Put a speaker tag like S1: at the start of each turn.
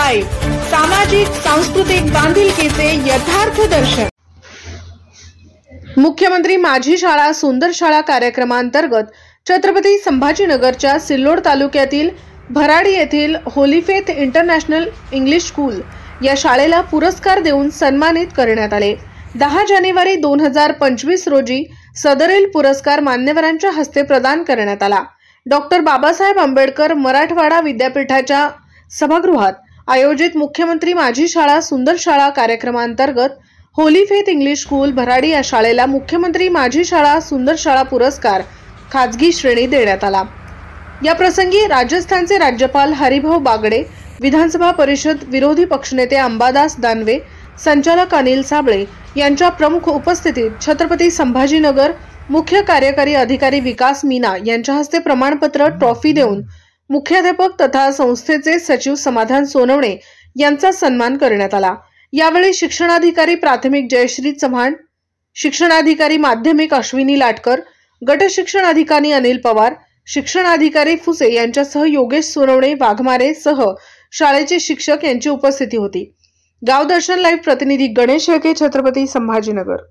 S1: Live, सामाजिक सांस्कृतिक बांधिलकीचे यथार्थ दर्शन। मुख्यमंत्री माझी शाळा सुंदर शाळा कार्यक्रमांतर्गत छत्रपती संभाजीनगरच्या सिल्लोड तालुक्यातील भराडी येथील Holy faith international English school या शाळेला पुरस्कार देऊन सन्मानित करण्यात आले। 10 जानेवारी 2025 रोजी सदरील पुरस्कार मान्यवरांच्या हस्ते प्रदान करण्यात आला। डॉक्टर बाबासाहेब आंबेडकर मराठवाडा विद्यापीठाच्या सभागृहात आयोजित मुख्यमंत्री माझी शाळा सुंदर शाळा कार्यक्रमांतर्गत Holy faith English school Bharadi या शाळेला मुख्यमंत्री माझी शाळा सुंदर शाळा पुरस्कार खाजगी श्रेणी देण्यात आला। या प्रसंगी राजस्थानचे राज्यपाल हरिभाऊ बागडे, विधानसभा परिषद विरोधी पक्षनेते अंबादास दानवे, संचालक अनिल साबळे यांच्या प्रमुख उपस्थितीत छत्रपती संभाजीनगर मुख्य कार्यकारी अधिकारी विकास मीना यांच्या हस्ते प्रमाणपत्र ट्रॉफी देऊन मुख्याध्यापक तथा संस्थेचे सचिव समाधान सोनवणे यांचा सन्मान करण्यात आला। यावेळी शिक्षणाधिकारी प्राथमिक जयश्री चव्हाण, शिक्षणाधिकारी माध्यमिक अश्विनी लाटकर, गट शिक्षण अधिकारी अनिल पवार, शिक्षणाधिकारी फुसे यांच्यासह योगेश सोनवणे वाघमारे सह शाळेचे शिक्षक यांची उपस्थिती होती। गाव दर्शन लाईव्ह प्रतिनिधी गणेश शेळके, छत्रपती संभाजीनगर।